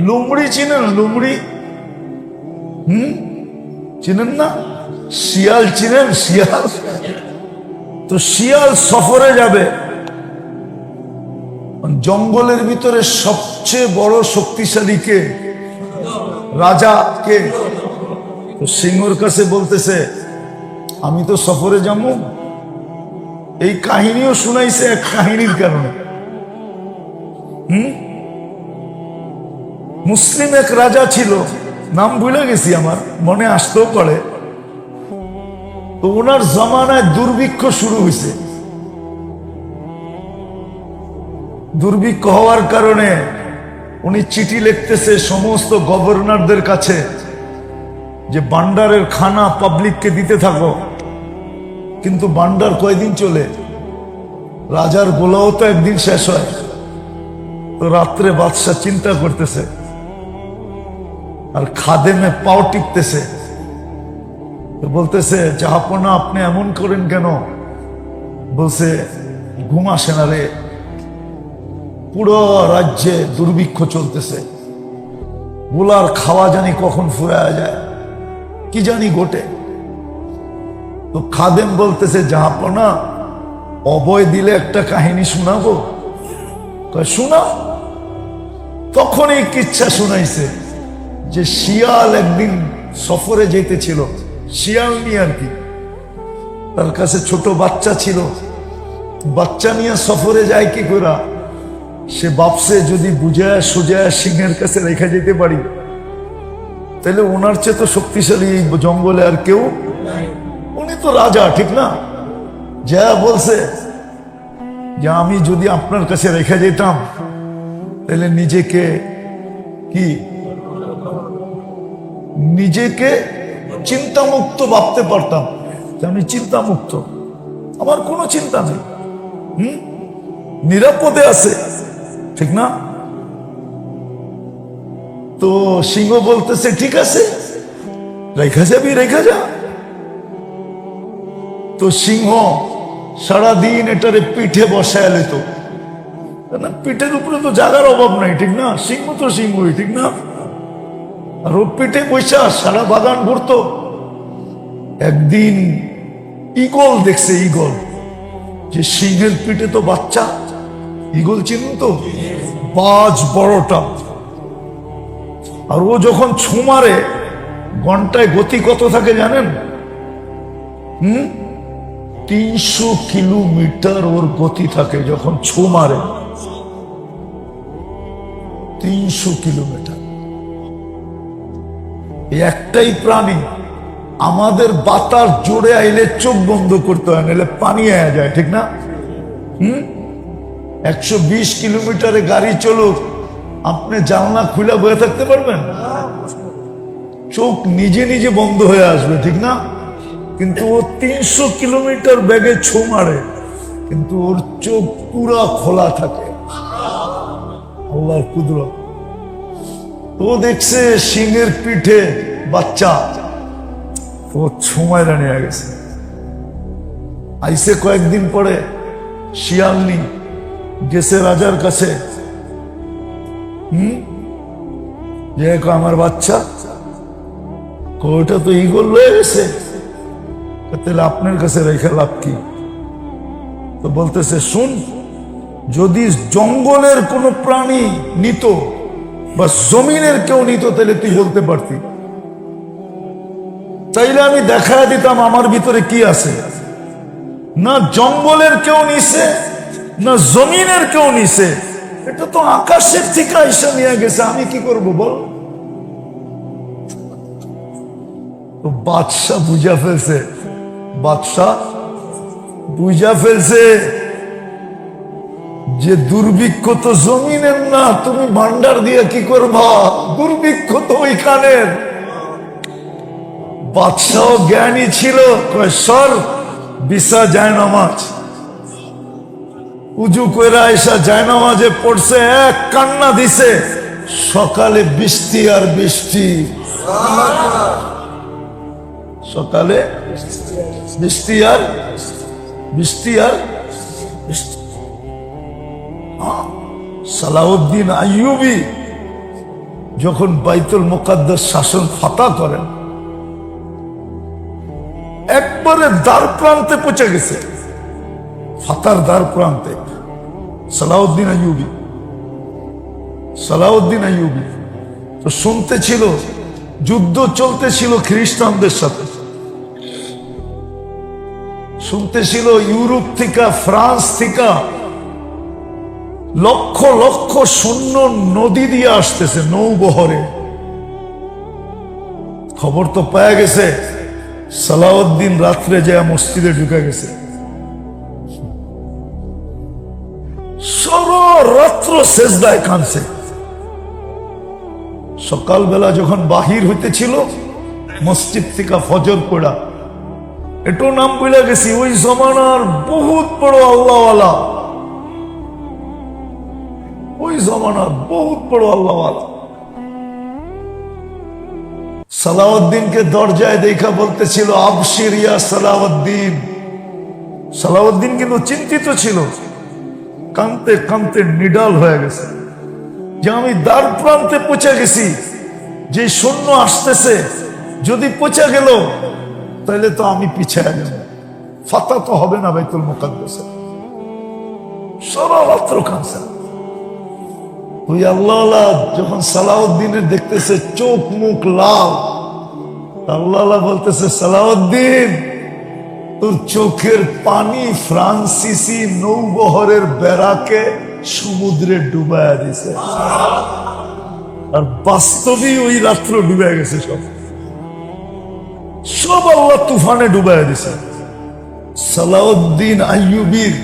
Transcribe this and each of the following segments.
লুমড়ি চিনেন? লুমড়ি চিনেন না? শিয়াল চিনেন? শিয়াল, তো শিয়াল সফরে যাবে জঙ্গলের ভিতরে, সবচেয়ে বড় শক্তিশালী কে? রাজা কে? তো সিংহর কাছে বলতেছে আমি তো সফরে যাবো। এই কাহিনীও শুনাইছে এক কাহিনীর কারণে। মুসলিম এক রাজা ছিল, নাম ভুলে গেছি, আমার মনে আসতেও পারে। তো ওনার জমানায় দুর্ভিক্ষ শুরু হয়েছে। দুর্ভিক্ষ হওয়ার কারণে উনি চিঠি লিখতেছে সমস্ত গভর্নরদের কাছে যে ভান্ডারের খানা পাবলিককে দিতে থাকো। কিন্তু ভান্ডার কয়দিন চলে? রাজার গোলাও তো একদিন শেষ হয়। তো রাত্রে বাদশা চিন্তা করতেছে আর খাদেমে পাও টিপতেছে। তো বলতেছে জাহাপনা আপনি এমন করেন কেন? বলছে ঘুম আসে না রে, পুরো রাজ্যে দুর্ভিক্ষ চলতেছে, গোলার খাওয়া জানি কখন ফুরায়া যায়, কি জানি ঘটে। তো খাদেম বলতেছে জাহাপনা অভয় দিলে একটা কাহিনী শোনাবো। শোনা। তখন এই কিচ্ছা শুনাইছে যে শিয়াল একদিন সফরে যেতেছিল, শিয়াল নিয়ে আর কি, তার কাছে ছোট বাচ্চা ছিল, বাচ্চা নিয়ে সফরে যায় কি করে? সে ভাবছে যদি বুঝায় সোজায় সিংহের কাছে রেখে যেতে পারি তাহলে ওনার চেয়ে তো শক্তিশালী এই জঙ্গলে আর কেউ, উনি তো রাজা, ঠিক না? যা বলছে যে আমি যদি আপনার কাছে রেখে যেতাম তাহলে নিজেকে কি, নিজেকে চিন্তামুক্ত ভাবতে পারতাম যে আমি চিন্তামুক্ত, আমার কোনো চিন্তা নেই, নিরাপদে আছে, ঠিক না? তো সিংহ বলতেছে ঠিক আছে, রেখা যাবি, রেখা যা। তো সিংহ সারাদিন এটারে পিঠে বসায় লেত, পিঠের উপরে তো জায়গার অভাব নাই, ঠিক না? সিংহ তো সিংহই, ঠিক না? আর ও পিঠে বৈশা সারা বাগান ঘুরতো। একদিন ঈগল দেখছে, ঈগল, যে সিংহের পিঠে তো বাচ্চা, ঈগল চিনুন তো, বাজ বড়টা। আর ও যখন ছো মারে ঘন্টায় গতি কত থাকে জানেন? 300 কিলোমিটার ওর গতি থাকে যখন ছো মারে, 300 কিলোমিটার। একটাই প্রাণী, আমাদের বাতাস জোরে আইলে চোখ বন্ধ করতে হয়, নাহলে পানি আয়া যায়, ঠিক না? 120 কিলোমিটারে গাড়ি চলুক, আপনি জানলা খুলে বয়ে থাকতে পারবেন? চোখ নিজে নিজে বন্ধ হয়ে আসবে, ঠিক না? কিন্তু ও 300 কিলোমিটার বেগে ছো মারে, কিন্তু ওর চোখ পুরা খোলা থাকে। আল্লাহর কুদরত। ও দেখছে সিংহের পিঠে বাচ্চা, ও ছুমাইরা নিয়ে গেছে। আইসে কয়েকদিন পরে শিয়ালনি গেছে রাজার কাছে, যে আমার বাচ্চা, ওটা তো ঈগল লয়ে গেছে, তাহলে আপনার কাছে রেখে লাভ কি? তো বলতেছে শুন, যদি জঙ্গলের কোন প্রাণী নিত বা জমিনের কেউ নিত তাহলে তুই বলতে পারতি, তাইলে আমি দেখা দিতাম আমার ভিতরে কি আছে। না জঙ্গলের কেউ নিছে, না জমিনের কেউ নিছে, এটা তো আকাশের থেকে আইসা নিয়ে গেছে, আমি কি করব বল? তো বাদশা বুঝা ফেলছে, বাদশা বুঝা ফেলছে যে দুর্ভিক্ষ তো জমিনের না, তুমি ভান্ডার দিয়ে কি করবা? দুর্ভিক্ষ তো ওইখানের। বাদশাও জ্ঞানী ছিল, সর বিশা যায় নামাজ, উজু কইরা এসা যায় নামাজে পড়ছে, এক কান্না দিছে, সকালে বৃষ্টি আর বৃষ্টি, সকালে বৃষ্টি আর বৃষ্টি আর বৃষ্টি। সালাউদ্দিন আইয়ুবী যখন বাইতুল মুকাদ্দাস শাসন ফাতা করেন, একবারে দ্বার প্রান্তে পৌঁছে গেছে, ফাতার দ্বার প্রান্তে। সালাউদ্দিন আইয়ুবী তো শুনতে ছিল যুদ্ধ চলতেছিল খ্রিস্টানদের সাথে, শুনতেছিল ইউরোপ থেকে, ফ্রান্স থেকে লক্ষ লক্ষ সৈন্য নদী দিয়ে আসতেছে নৌবহরে। খবর তো পাওয়া গেছে, সালাউদ্দিন রাত্রে যায় মসজিদে ঢুকে গেছে, সারা রাত্র সেজদায় কাঁদছে। সকালবেলা যখন বাহির হইতেছিল মসজিদ থেকে ফজর পড়া, এটাও নাম বলে গেছি, ওই জমানার বহুত বড় আল্লাহওয়ালা, ওই জমানার বহুত বড় আল্লাহওয়ালা সালাউদ্দিনকে দরজায় দেখা বলতেছিল, আবশির ইয়া সালাউদ্দিন। সালাউদ্দিন কিন্তু চিন্তিত ছিল, কাঁদতে কাঁদতে নিডাল হয়ে গেছে যে আমি দ্বার প্রান্তে পৌঁছে গেছি, যে সৈন্য আসতেছে যদি পৌঁছে গেল তাহলে তো আমি পিছিয়ে গেল, ফাতা তো হবে না বাইতুল মুকাদ্দাসে। সারা রাত্র কাঁদছে। ওই আল্লাহ যখন সালাউদ্দিনের দেখতেছে চোখ মুখ লাল, আল্লাহ বলতেছে, সালাউদ্দিন তোর চোখের পানি ফ্রান্সিসি নৌবহরের বেড়াকে সমুদ্রে ডুবাইয়া দিছে। আর বাস্তবেই ওই রাত্র ডুবে গেছে, সব সব আল্লাহ তুফানে ডুবাইয়া দিছে। সালাউদ্দিন আইয়ুবীর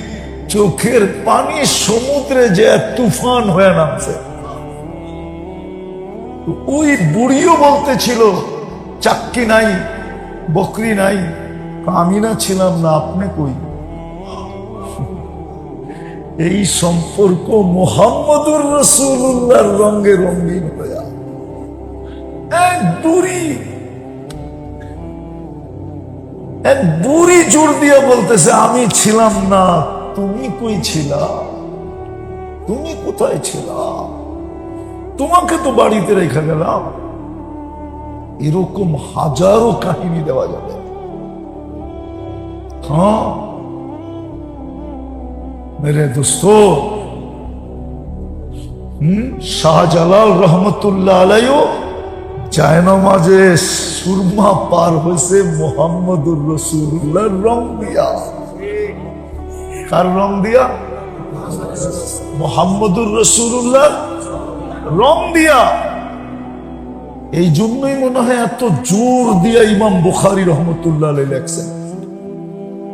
চোখের পানি সমুদ্রে যে তুফান হয়ে নামছে। ওই বুড়িও বলতেছিল, চাক্কি নাই, বকরি নাই, আমি না ছিলাম না, আপনি কই? এই সম্পর্ক মুহাম্মদুর রাসূলুল্লাহর রঙে রঙিন হয়ে এক বুড়ি জোর দিয়ে বলতেছে, আমি ছিলাম না, তুমি কই ছিলা? তুমি কোথায় ছিলা? তোমাকে তো বাড়িতে রেখে গেলাম। এরকম হাজারো কাহিনী দেওয়া যাবে। হ্যাঁ মেরে দোস্তো, শাহজালাল রহমতুল্লাহ আলাইহি জায়নামাজে সুরমা পার হয়েছে মুহাম্মদুর রাসূলুল্লাহর রং দিয়া। কার রং দিয়া? মুহাম্মদুর রাসূলুল্লাহর রং দিয়া। এই জন্যই মনে হয় এত জোর দিয়া ইমাম বুখারী রহমতুল্লাহ আলাইহি লেখছেন।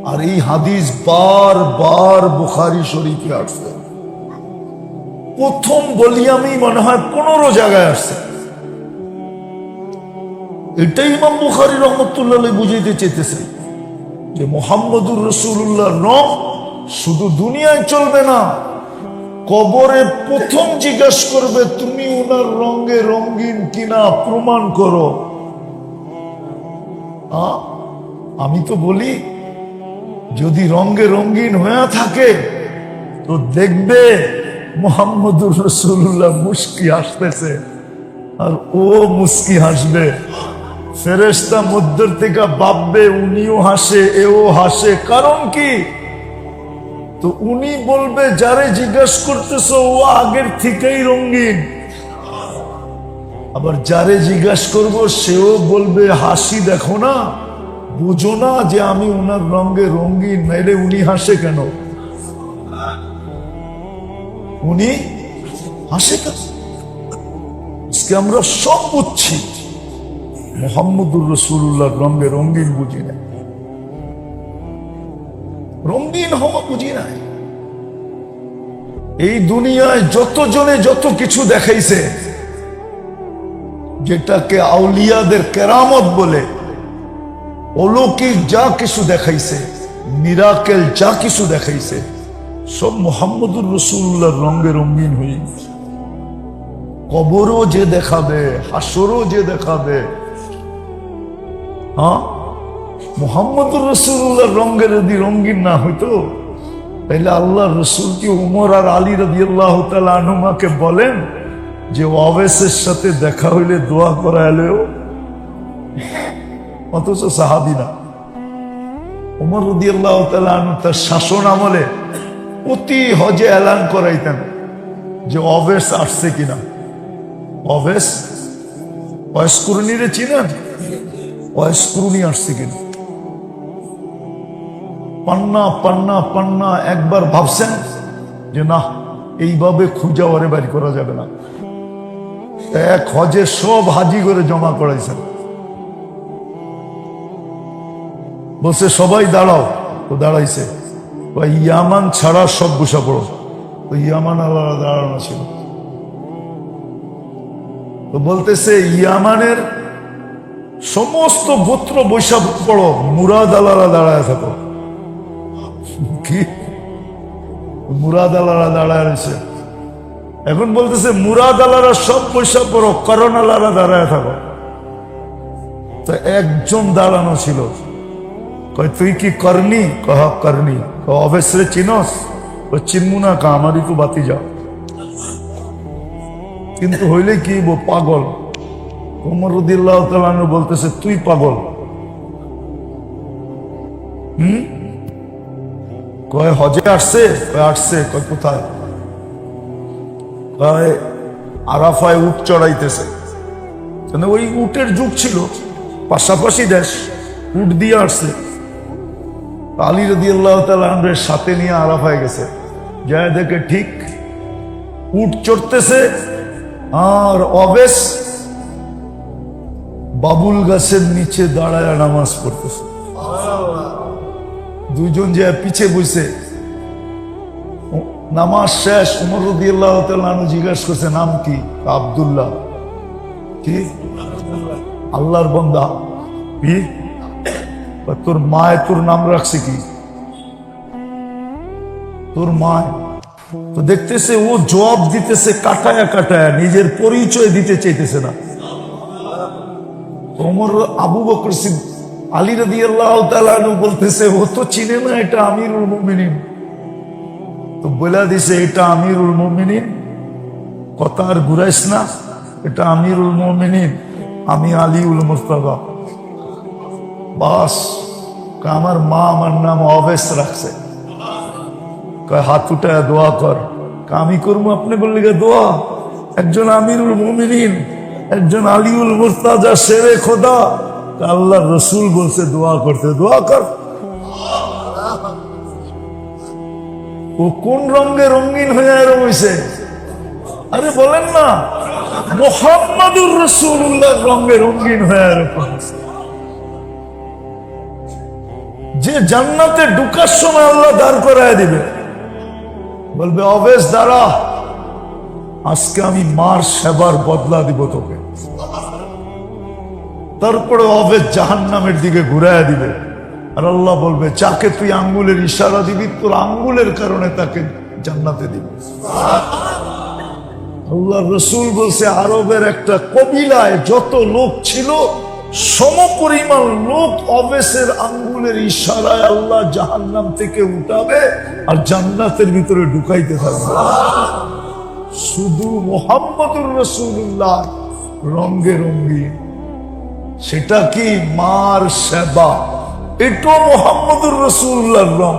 আর এই হাদিস বারবার বুখারী শরীফে আসছে, প্রথম ভলিউমেই মনে হয় 15 জায়গায় আসছে। এটাই ইমাম বুখারী রহমতুল্লাহ আলাইহি বুঝাইতে চেয়েছে যে মুহাম্মদুর রাসূলুল্লাহর রং শুধু দুনিয়ায় চলবে না, কবরে প্রথম জিজ্ঞাসা করবে, তুমি ওনার রঙে রঙিন কিনা প্রমাণ করো। আমি তো বলি, যদি রঙে রঙিন হয়ে থাকে তো দেখবে মুহাম্মদুর রাসূলুল্লাহ মুস্কি হাসতেছে, আর ও মুস্কি হাসবে। ফেরেশতা মধ্যে থেকে ভাববে উনিও হাসে, এও হাসে, কারণ কি? তো উনি বলবে, যারে জিজ্ঞাসা করতেছো ও আগের থেকেই রঙিন। আবার যারে জিজ্ঞাসা করব সেও বলবে, হাসি দেখো না, বুঝো না যে আমি উনার রঙে রঙিন, নাইলে উনি হাসে কেন? উনি হাসে কেন? আজকে আমরা সব বুঝছি, মুহাম্মদুর রাসূলুল্লাহর রঙে রঙিন বুঝি না, রঙিন হওয়া বুঝি নাই। এই দুনিয়ায় যতজনে যত কিছু দেখাইছে, যেটাকে আউলিয়াদের কেরামত বলে, অলৌকিক যা কিছু দেখাইছে, মিরাকেল যা কিছু দেখাইছে, সব মুহাম্মদুর রাসূলুল্লাহর রঙে রঙিন হয়ে গেছে। কবরও যে দেখাবে, হাসরও যে দেখাবে, মুহাম্মদুর রাসূলুল্লাহর রঙে যদি রঙিন না হইতো, তাহলে আল্লাহর রাসূল কি উমর আর আলী রাদিয়াল্লাহু তাআলা আনহুমাকে বলেন যে অবেসের সাথে দেখা হইলে দোয়া করা এলেও, অথচ সাহাবী না। ওমর রাদিয়াল্লাহু তাআলা আনহু তার শাসন আমলে প্রতি হজে এলান করাইতেন যে অবেস আসছে কিনা। অবেস ওয়াইসকুরুনিরে চিনেন? ওয়াইসকুরুনি আসছে কিনা। পান্না পান্না পান্না একবার ভাবছেন যে না, এইভাবে খুঁজা ওরে বাড়ি করা যাবে না। এক হজে সব হাজি করে জমা করাইছেন। বলছে সবাই দাঁড়াও, তো দাঁড়াইছে। ইয়ামান ছাড়া সব বসা পড়ো। তো ইয়ামান আলাদা দাঁড়ানো ছিল। তো বলতেছে ইয়ামানের সমস্ত গোত্র বৈশা পড়ো, মুরাদ আলারা দাঁড়ায় থাকো। কি মুরাদ আলারা দাঁড়ায় রয়েছে। এখন বলতেছে মুরাদ আলারা সব পয়সা পড়ো, করণ আলারা দাঁড়ায় থাকো। তো একজন দাঁড়ানো ছিল। কয় তুই কি করনি? কহ করনি। অবশ্যই চিনস? ও চিনমু না, কা আমারই তো বাতি যাও। কিন্তু হইলে কি পাগল। ওমর রাদিয়াল্লাহু তাআলা আনহু বলতেছে তুই পাগল। কয় হজে আসছে? আসছে। কয় কোথায়? কয় আরাফায় উট চড়াইতেছে। ওই উটের যুগ ছিল, পাশাপাশি দেশ, উট দিয়ে আসছে। আলী রাদিয়াল্লাহু তাআলা আনহুর সাথে নিয়ে আরাফায় গেছে। যায় দেখে ঠিক উট চড়তেছে, আর অবেস বাবুল গাছের নিচে দাঁড়ায় নামাজ পড়তেছে। দুইজন যে পিছে বসে। নামাজ শেষ। ওমর রাদিয়াল্লাহু তাআলা আনহু জিজ্ঞাসা করছে নাম কি? আব্দুল্লাহ। কি? আল্লাহর বান্দা। কি? তোর মায় তোর নাম রাখছে কি? তোর মায়। তো দেখতেছে ও জবাব দিতেছে কাটায়া কাটায়া, নিজের পরিচয় দিতে চাইতেছে না। ওমর আবু বকর সিদ্দিক আলী রাদিয়াল্লাহু তাআলা আনহু বলতেছে ও তো চিনে না এটা আমিরুল মুমিনিন। তো বলে দিছে এটা আমিরুল মুমিনিন, কথা আর ঘুরাইস না, এটা আমিরুল মুমিনিন, আমি আলীউল মুস্তাফা। বাস। আমার মা আমার নাম অবেস রাখছে। হাত উঠায় দোয়া কর। আমি করবো আপনি বললে দোয়া? একজন আমিরুল মুমিনিন, একজন আলীউল মুর্তাজা শেরে খোদা, আল্লাহর রসুল বলছে দোয়া করতে, দোয়া কর। ও কোন রঙে রঙিন হয়ে রয়েছে? আরে বলেন না, মুহাম্মাদুর রাসূলুল্লাহ রঙে রঙিন হয়ে রয়েছে। যে জান্নাতে ঢুকার সময় আল্লাহ দাঁড় করায় দিবে, বলবে অবেশ দাঁড়া, আজকে আমি মার সেবার বদলা দিব তোকে। তারপরে অবেশ জাহান্নামের দিকে ঘুরাইয়া দিবে, আর আল্লাহ বলবে যাকে তুই আঙ্গুলের ইশারা দিবি তোর আঙ্গুলের কারণে তাকে জান্নাতে দিবে। আল্লাহ রসুল বলছে আরবের একটা কবিলায় যত লোক ছিল সমপরিমাণ লোক অবেশের আঙ্গুলের ইশারায় আল্লাহ জাহান্নাম থেকে উঠাবে আর জান্নাতের ভিতরে ঢুকাইতে থাকবে। শুধু মুহাম্মদুর রাসূলুল্লাহ রঙে রঙিন। সেটা কি? মার সেবা। এটাও মুহাম্মদুর রাসূলুল্লাহর রং।